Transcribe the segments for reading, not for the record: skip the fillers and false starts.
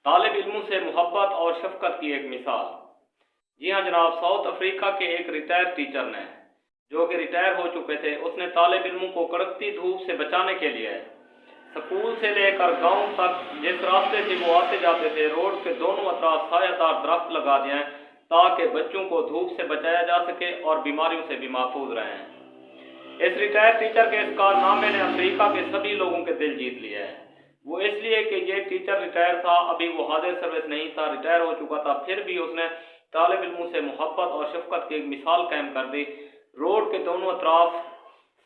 तालिब इल्मों से मोहब्बत और शफकत की एक मिसाल। जी हाँ जनाब, साउथ अफ्रीका के एक रिटायर टीचर ने, जो कि रिटायर हो चुके थे, उसने तालिब इल्मों को कड़कती धूप से बचाने के लिए स्कूल से लेकर गांव तक जिस रास्ते से वो आते जाते थे, रोड के दोनों अतराफ सायादार दरख्त लगा दिए हैं ताकि बच्चों को धूप से बचाया जा सके और बीमारियों से भी महफूज रहें। इस रिटायर टीचर के इस कारनामे ने अफ्रीका के सभी लोगों के दिल जीत लिए है। वो इसलिए कि ये टीचर रिटायर था, अभी वो हाजिर सर्विस नहीं था, रिटायर हो चुका था, फिर भी उसने तालिब इल्मों से मोहब्बत और शफकत की एक मिसाल कायम कर दी। रोड के दोनों अतराफ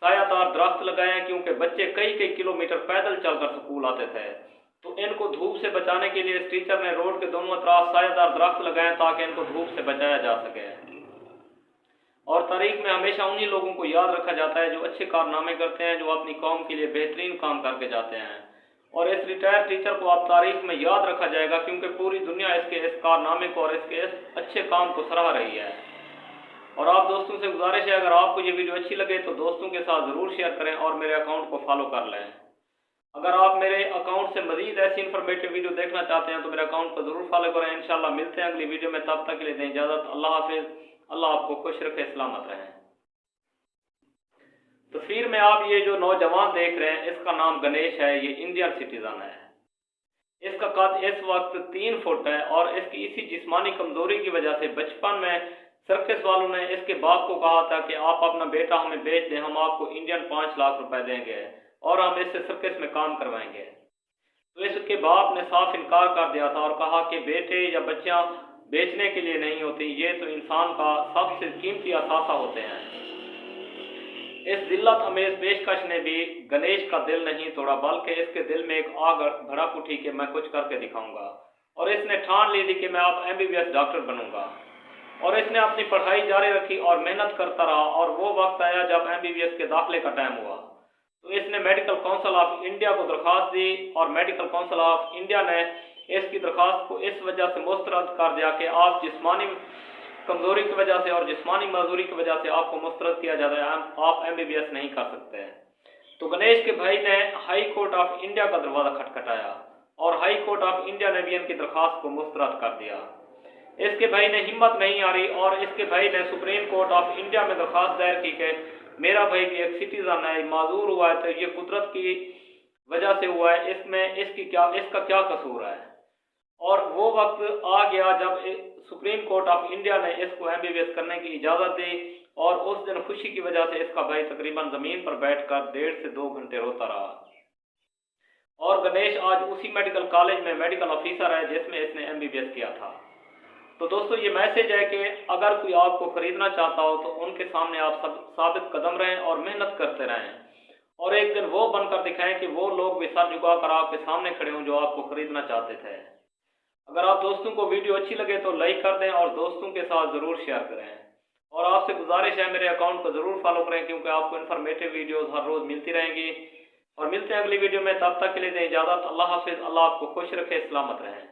सायादार दरख्त लगाए, क्योंकि बच्चे कई कई किलोमीटर पैदल चलकर स्कूल आते थे। तो इनको धूप से बचाने के लिए इस टीचर ने रोड के दोनों अतराफ सायादार दरख्त लगाए ताकि इनको धूप से बचाया जा सके। और तारीख में हमेशा उन्हीं लोगों को याद रखा जाता है जो अच्छे कारनामे करते हैं, जो अपनी कौम के लिए बेहतरीन काम करके जाते हैं। और इस रिटायर टीचर को आप तारीख में याद रखा जाएगा, क्योंकि पूरी दुनिया इसके इस कारनामे को और इसके इस अच्छे काम को सराह रही है। और आप दोस्तों से गुजारिश है, अगर आपको ये वीडियो अच्छी लगे तो दोस्तों के साथ ज़रूर शेयर करें और मेरे अकाउंट को फॉलो कर लें। अगर आप मेरे अकाउंट से मजीद ऐसी इन्फॉर्मेटिव वीडियो देखना चाहते हैं तो मेरे अकाउंट को ज़रूर फॉलो करें। इंशाल्लाह मिलते हैं अगली वीडियो में, तब तक के लिए दें इजाज़त। अल्लाह हाफिज़। अल्लाह आपको खुश रखे, सलामत रहें। तस्वीर में आप ये जो नौजवान देख रहे हैं, इसका नाम गणेश है। ये इंडियन सिटीजन है। इसका कद इस वक्त 3 फुट है और इसकी इसी जिस्मानी कमजोरी की वजह से बचपन में सर्कस वालों ने इसके बाप को कहा था कि आप अपना बेटा हमें बेच दें, हम आपको इंडियन 5 लाख रुपए देंगे और हम इससे सर्कस में काम करवाएंगे। तो इसके बाप ने साफ इनकार कर दिया था और कहा कि बेटे या बच्चियां बेचने के लिए नहीं होती, ये तो इंसान का सबसे कीमती असासा होते हैं। इस जिल्लत अमेज पेशकश ने भी गणेश का दिल नहीं तोड़ा, बल्कि इसके दिल में एक आग भड़क उठी कि मैं कुछ करके दिखाऊंगा। और इसने ठान ली थी कि मैं अब MBBS डॉक्टर बनूंगा। और इसने अपनी पढ़ाई जारी रखी और मेहनत करता रहा। और वो वक्त आया जब MBBS के दाखिले का टाइम हुआ, तो इसने मेडिकल काउंसिल ऑफ इंडिया को दरख्वास्त दी और मेडिकल काउंसिल ऑफ इंडिया ने इसकी दरख्वास्त को इस वजह से मुस्तरद कर दिया कि आप जिस्मानी कमजोरी की वजह से और जिस्मानी मजदूरी की वजह से आपको मुस्तरद किया जाता है, आप MBBS नहीं कर सकते हैं। तो गणेश के भाई ने हाई कोर्ट ऑफ इंडिया का दरवाजा खटखटाया और हाई कोर्ट ऑफ इंडिया ने भी इनकी दरख्वास्त को मुस्तरद कर दिया। इसके भाई ने हिम्मत नहीं हारी और इसके भाई ने सुप्रीम कोर्ट ऑफ इंडिया में दरख्वास्त दायर की कि मेरा भाई भी एक सिटीजन है, माजूर हुआ है, तो ये कुदरत की वजह से हुआ है, इसमें इसका क्या कसूर है। और वो वक्त आ गया जब सुप्रीम कोर्ट ऑफ इंडिया ने इसको MBBS करने की इजाज़त दी। और उस दिन खुशी की वजह से इसका भाई तकरीबन ज़मीन पर बैठकर 1.5 से 2 घंटे रोता रहा। और गणेश आज उसी मेडिकल कॉलेज में मेडिकल ऑफिसर है जिसमें इसने MBBS किया था। तो दोस्तों, ये मैसेज है कि अगर कोई आपको खरीदना चाहता हो तो उनके सामने आप सब साबित कदम रहें और मेहनत करते रहें और एक दिन वो बनकर दिखाएं कि वो लोग भी सर झुकाकर आपके सामने खड़े हों जो आपको खरीदना चाहते थे। अगर आप दोस्तों को वीडियो अच्छी लगे तो लाइक कर दें और दोस्तों के साथ ज़रूर शेयर करें। और आपसे गुजारिश है, मेरे अकाउंट को ज़रूर फॉलो करें, क्योंकि आपको इन्फॉर्मेटिव वीडियोज़ हर रोज़ मिलती रहेंगी। और मिलते हैं अगली वीडियो में, तब तक के लिए दें इजाज़त। अल्लाह हाफिज़। अल्लाह आपको खुश रखे, सलामत रहें।